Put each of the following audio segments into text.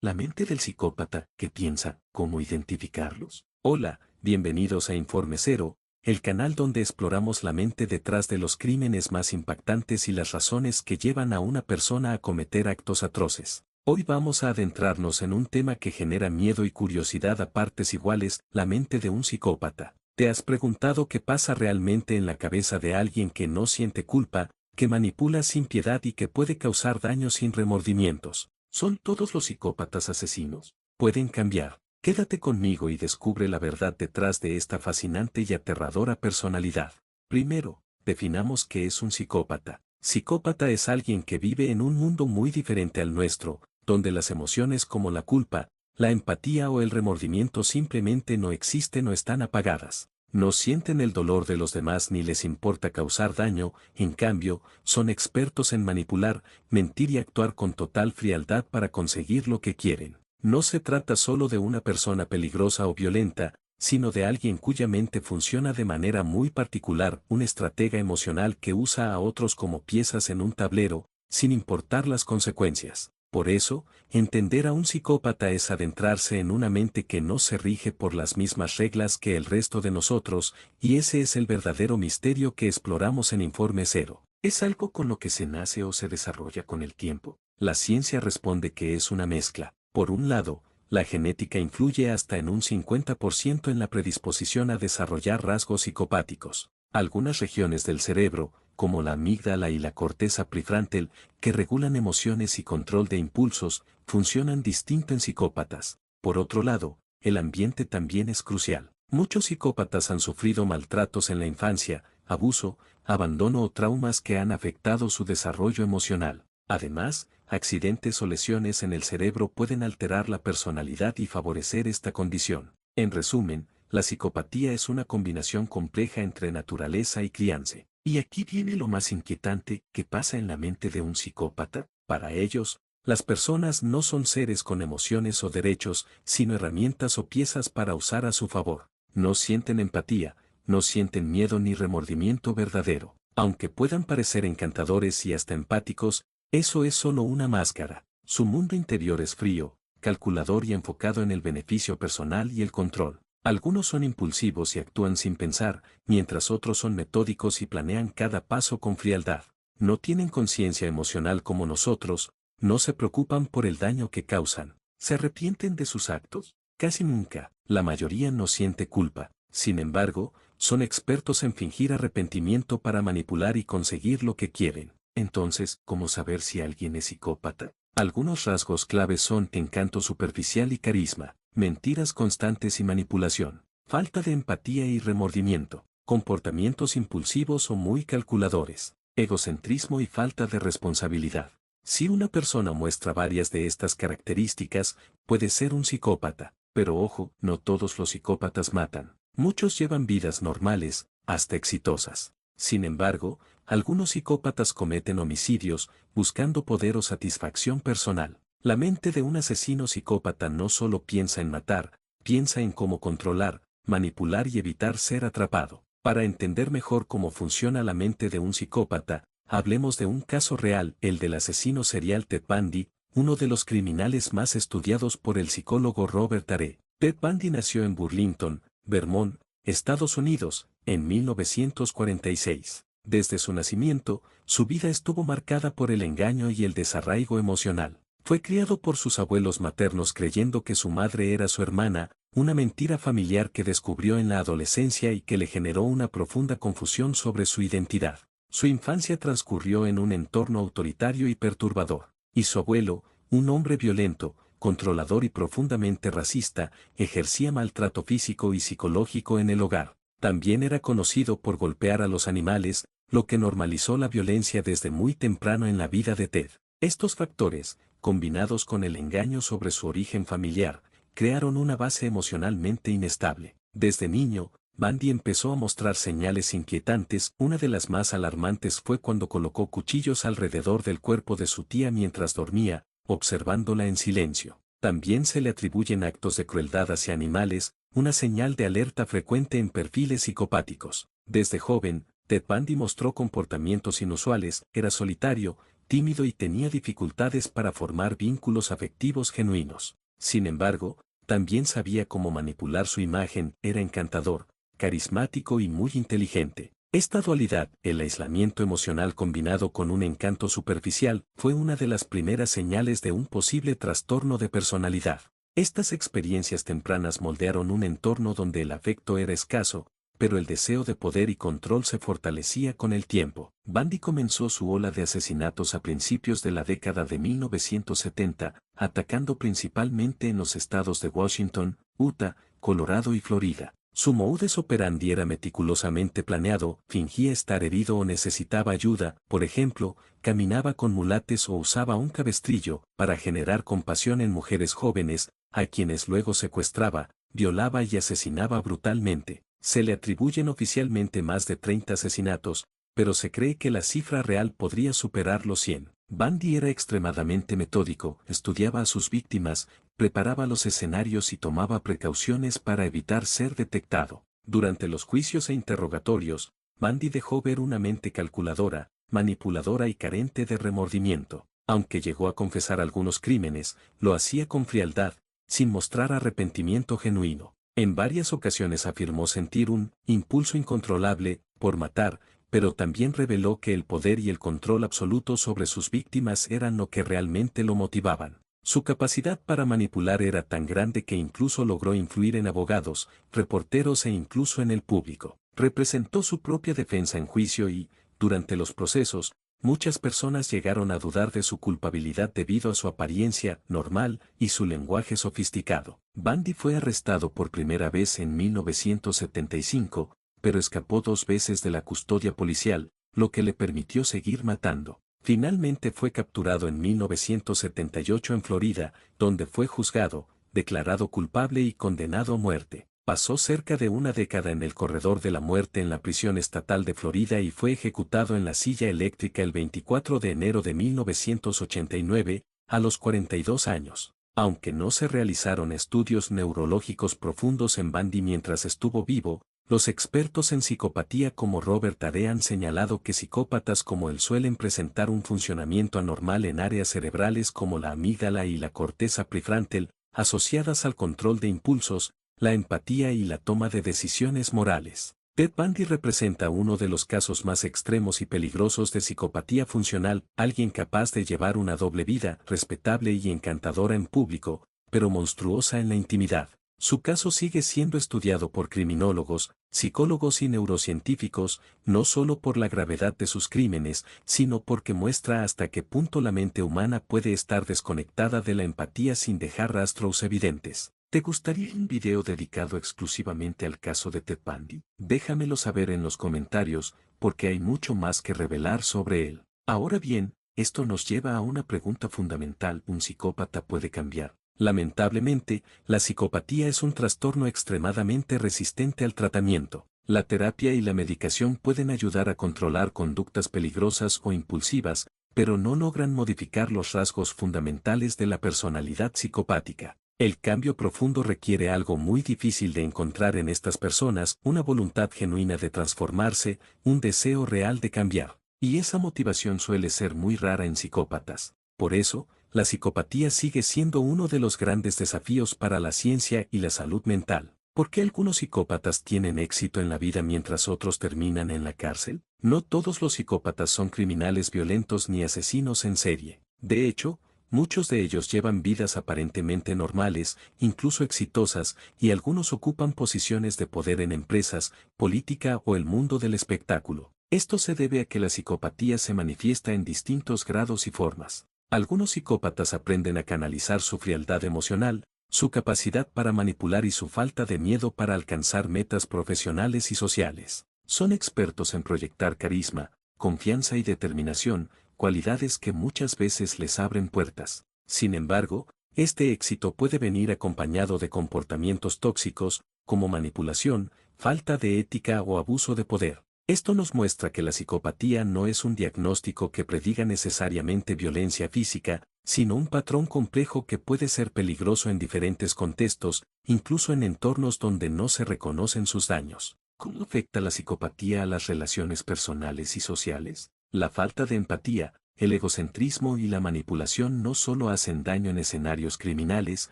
La mente del psicópata, ¿qué piensa? ¿Cómo identificarlos? Hola, bienvenidos a Informe Cero, el canal donde exploramos la mente detrás de los crímenes más impactantes y las razones que llevan a una persona a cometer actos atroces. Hoy vamos a adentrarnos en un tema que genera miedo y curiosidad a partes iguales, la mente de un psicópata. ¿Te has preguntado qué pasa realmente en la cabeza de alguien que no siente culpa, que manipula sin piedad y que puede causar daño sin remordimientos? ¿Son todos los psicópatas asesinos? ¿Pueden cambiar? Quédate conmigo y descubre la verdad detrás de esta fascinante y aterradora personalidad. Primero, definamos qué es un psicópata. Psicópata es alguien que vive en un mundo muy diferente al nuestro, donde las emociones como la culpa, la empatía o el remordimiento simplemente no existen o están apagadas. No sienten el dolor de los demás ni les importa causar daño, en cambio, son expertos en manipular, mentir y actuar con total frialdad para conseguir lo que quieren. No se trata solo de una persona peligrosa o violenta, sino de alguien cuya mente funciona de manera muy particular, un estratega emocional que usa a otros como piezas en un tablero, sin importar las consecuencias. Por eso, entender a un psicópata es adentrarse en una mente que no se rige por las mismas reglas que el resto de nosotros, y ese es el verdadero misterio que exploramos en Informe Cero. ¿Es algo con lo que se nace o se desarrolla con el tiempo? La ciencia responde que es una mezcla. Por un lado, la genética influye hasta en un 50% en la predisposición a desarrollar rasgos psicopáticos. Algunas regiones del cerebro, como la amígdala y la corteza prefrontal, que regulan emociones y control de impulsos, funcionan distinto en psicópatas. Por otro lado, el ambiente también es crucial. Muchos psicópatas han sufrido maltratos en la infancia, abuso, abandono o traumas que han afectado su desarrollo emocional. Además, accidentes o lesiones en el cerebro pueden alterar la personalidad y favorecer esta condición. En resumen, la psicopatía es una combinación compleja entre naturaleza y crianza. Y aquí viene lo más inquietante, ¿qué pasa en la mente de un psicópata? Para ellos, las personas no son seres con emociones o derechos, sino herramientas o piezas para usar a su favor. No sienten empatía, no sienten miedo ni remordimiento verdadero. Aunque puedan parecer encantadores y hasta empáticos, eso es solo una máscara. Su mundo interior es frío, calculador y enfocado en el beneficio personal y el control. Algunos son impulsivos y actúan sin pensar, mientras otros son metódicos y planean cada paso con frialdad. No tienen conciencia emocional como nosotros, no se preocupan por el daño que causan. ¿Se arrepienten de sus actos? Casi nunca. La mayoría no siente culpa. Sin embargo, son expertos en fingir arrepentimiento para manipular y conseguir lo que quieren. Entonces, ¿cómo saber si alguien es psicópata? Algunos rasgos claves son encanto superficial y carisma, mentiras constantes y manipulación, falta de empatía y remordimiento, comportamientos impulsivos o muy calculadores, egocentrismo y falta de responsabilidad. Si una persona muestra varias de estas características, puede ser un psicópata, pero ojo, no todos los psicópatas matan. Muchos llevan vidas normales, hasta exitosas. Sin embargo, algunos psicópatas cometen homicidios, buscando poder o satisfacción personal. La mente de un asesino psicópata no solo piensa en matar, piensa en cómo controlar, manipular y evitar ser atrapado. Para entender mejor cómo funciona la mente de un psicópata, hablemos de un caso real, el del asesino serial Ted Bundy, uno de los criminales más estudiados por el psicólogo Robert Hare. Ted Bundy nació en Burlington, Vermont, Estados Unidos, en 1946. Desde su nacimiento, su vida estuvo marcada por el engaño y el desarraigo emocional. Fue criado por sus abuelos maternos creyendo que su madre era su hermana, una mentira familiar que descubrió en la adolescencia y que le generó una profunda confusión sobre su identidad. Su infancia transcurrió en un entorno autoritario y perturbador, y su abuelo, un hombre violento, controlador y profundamente racista, ejercía maltrato físico y psicológico en el hogar. También era conocido por golpear a los animales, lo que normalizó la violencia desde muy temprano en la vida de Ted. Estos factores, combinados con el engaño sobre su origen familiar, crearon una base emocionalmente inestable. Desde niño, Bundy empezó a mostrar señales inquietantes. Una de las más alarmantes fue cuando colocó cuchillos alrededor del cuerpo de su tía mientras dormía, observándola en silencio. También se le atribuyen actos de crueldad hacia animales, una señal de alerta frecuente en perfiles psicopáticos. Desde joven, Ted Bundy mostró comportamientos inusuales, era solitario, tímido y tenía dificultades para formar vínculos afectivos genuinos. Sin embargo, también sabía cómo manipular su imagen, era encantador, carismático y muy inteligente. Esta dualidad, el aislamiento emocional combinado con un encanto superficial, fue una de las primeras señales de un posible trastorno de personalidad. Estas experiencias tempranas moldearon un entorno donde el afecto era escaso, pero el deseo de poder y control se fortalecía con el tiempo. Bundy comenzó su ola de asesinatos a principios de la década de 1970, atacando principalmente en los estados de Washington, Utah, Colorado y Florida. Su modus operandi era meticulosamente planeado, fingía estar herido o necesitaba ayuda, por ejemplo, caminaba con mulates o usaba un cabestrillo para generar compasión en mujeres jóvenes, a quienes luego secuestraba, violaba y asesinaba brutalmente. Se le atribuyen oficialmente más de 30 asesinatos, pero se cree que la cifra real podría superar los 100. Bundy era extremadamente metódico, estudiaba a sus víctimas, preparaba los escenarios y tomaba precauciones para evitar ser detectado. Durante los juicios e interrogatorios, Bundy dejó ver una mente calculadora, manipuladora y carente de remordimiento. Aunque llegó a confesar algunos crímenes, lo hacía con frialdad, sin mostrar arrepentimiento genuino. En varias ocasiones afirmó sentir un impulso incontrolable por matar, pero también reveló que el poder y el control absoluto sobre sus víctimas eran lo que realmente lo motivaban. Su capacidad para manipular era tan grande que incluso logró influir en abogados, reporteros e incluso en el público. Representó su propia defensa en juicio y, durante los procesos, muchas personas llegaron a dudar de su culpabilidad debido a su apariencia normal y su lenguaje sofisticado. Bundy fue arrestado por primera vez en 1975, pero escapó 2 veces de la custodia policial, lo que le permitió seguir matando. Finalmente fue capturado en 1978 en Florida, donde fue juzgado, declarado culpable y condenado a muerte. Pasó cerca de una década en el corredor de la muerte en la prisión estatal de Florida y fue ejecutado en la silla eléctrica el 24 de enero de 1989, a los 42 años. Aunque no se realizaron estudios neurológicos profundos en Bundy mientras estuvo vivo, los expertos en psicopatía como Robert Tare han señalado que psicópatas como él suelen presentar un funcionamiento anormal en áreas cerebrales como la amígdala y la corteza prefrontal, asociadas al control de impulsos, la empatía y la toma de decisiones morales. Ted Bundy representa uno de los casos más extremos y peligrosos de psicopatía funcional, alguien capaz de llevar una doble vida, respetable y encantadora en público, pero monstruosa en la intimidad. Su caso sigue siendo estudiado por criminólogos, psicólogos y neurocientíficos, no solo por la gravedad de sus crímenes, sino porque muestra hasta qué punto la mente humana puede estar desconectada de la empatía sin dejar rastros evidentes. ¿Te gustaría un video dedicado exclusivamente al caso de Ted Bundy? Déjamelo saber en los comentarios, porque hay mucho más que revelar sobre él. Ahora bien, esto nos lleva a una pregunta fundamental: ¿un psicópata puede cambiar? Lamentablemente, la psicopatía es un trastorno extremadamente resistente al tratamiento. La terapia y la medicación pueden ayudar a controlar conductas peligrosas o impulsivas, pero no logran modificar los rasgos fundamentales de la personalidad psicopática. El cambio profundo requiere algo muy difícil de encontrar en estas personas: una voluntad genuina de transformarse, un deseo real de cambiar. Y esa motivación suele ser muy rara en psicópatas. Por eso, la psicopatía sigue siendo uno de los grandes desafíos para la ciencia y la salud mental. ¿Por qué algunos psicópatas tienen éxito en la vida mientras otros terminan en la cárcel? No todos los psicópatas son criminales violentos ni asesinos en serie. De hecho, muchos de ellos llevan vidas aparentemente normales, incluso exitosas, y algunos ocupan posiciones de poder en empresas, política o el mundo del espectáculo. Esto se debe a que la psicopatía se manifiesta en distintos grados y formas. Algunos psicópatas aprenden a canalizar su frialdad emocional, su capacidad para manipular y su falta de miedo para alcanzar metas profesionales y sociales. Son expertos en proyectar carisma, confianza y determinación, cualidades que muchas veces les abren puertas. Sin embargo, este éxito puede venir acompañado de comportamientos tóxicos, como manipulación, falta de ética o abuso de poder. Esto nos muestra que la psicopatía no es un diagnóstico que prediga necesariamente violencia física, sino un patrón complejo que puede ser peligroso en diferentes contextos, incluso en entornos donde no se reconocen sus daños. ¿Cómo afecta la psicopatía a las relaciones personales y sociales? La falta de empatía, el egocentrismo y la manipulación no solo hacen daño en escenarios criminales,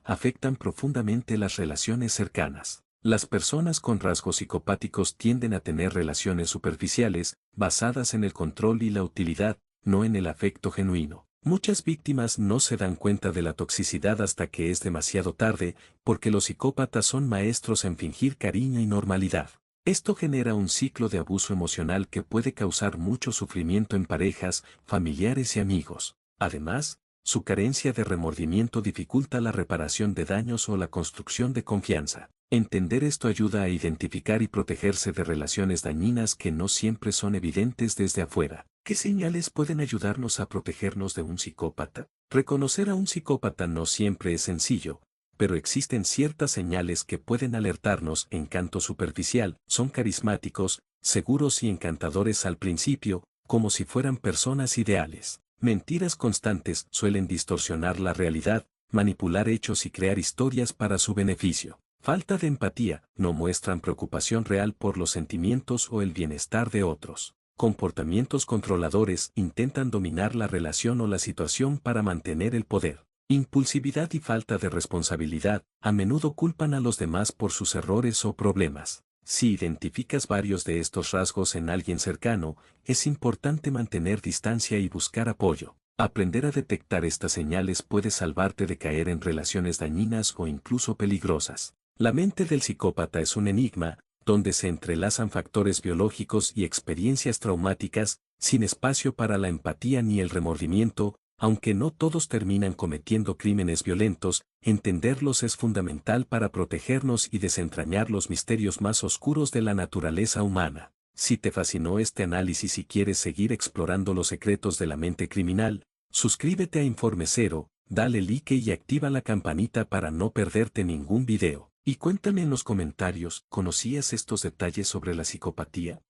afectan profundamente las relaciones cercanas. Las personas con rasgos psicopáticos tienden a tener relaciones superficiales, basadas en el control y la utilidad, no en el afecto genuino. Muchas víctimas no se dan cuenta de la toxicidad hasta que es demasiado tarde, porque los psicópatas son maestros en fingir cariño y normalidad. Esto genera un ciclo de abuso emocional que puede causar mucho sufrimiento en parejas, familiares y amigos. Además, su carencia de remordimiento dificulta la reparación de daños o la construcción de confianza. Entender esto ayuda a identificar y protegerse de relaciones dañinas que no siempre son evidentes desde afuera. ¿Qué señales pueden ayudarnos a protegernos de un psicópata? Reconocer a un psicópata no siempre es sencillo, pero existen ciertas señales que pueden alertarnos. Encanto superficial, son carismáticos, seguros y encantadores al principio, como si fueran personas ideales. Mentiras constantes suelen distorsionar la realidad, manipular hechos y crear historias para su beneficio. Falta de empatía, no muestran preocupación real por los sentimientos o el bienestar de otros. Comportamientos controladores, intentan dominar la relación o la situación para mantener el poder. Impulsividad y falta de responsabilidad, a menudo culpan a los demás por sus errores o problemas. Si identificas varios de estos rasgos en alguien cercano, es importante mantener distancia y buscar apoyo. Aprender a detectar estas señales puede salvarte de caer en relaciones dañinas o incluso peligrosas. La mente del psicópata es un enigma, donde se entrelazan factores biológicos y experiencias traumáticas, sin espacio para la empatía ni el remordimiento. Aunque no todos terminan cometiendo crímenes violentos, entenderlos es fundamental para protegernos y desentrañar los misterios más oscuros de la naturaleza humana. Si te fascinó este análisis y quieres seguir explorando los secretos de la mente criminal, suscríbete a Informe Cero, dale like y activa la campanita para no perderte ningún video. Y cuéntame en los comentarios, ¿conocías estos detalles sobre la psicopatía?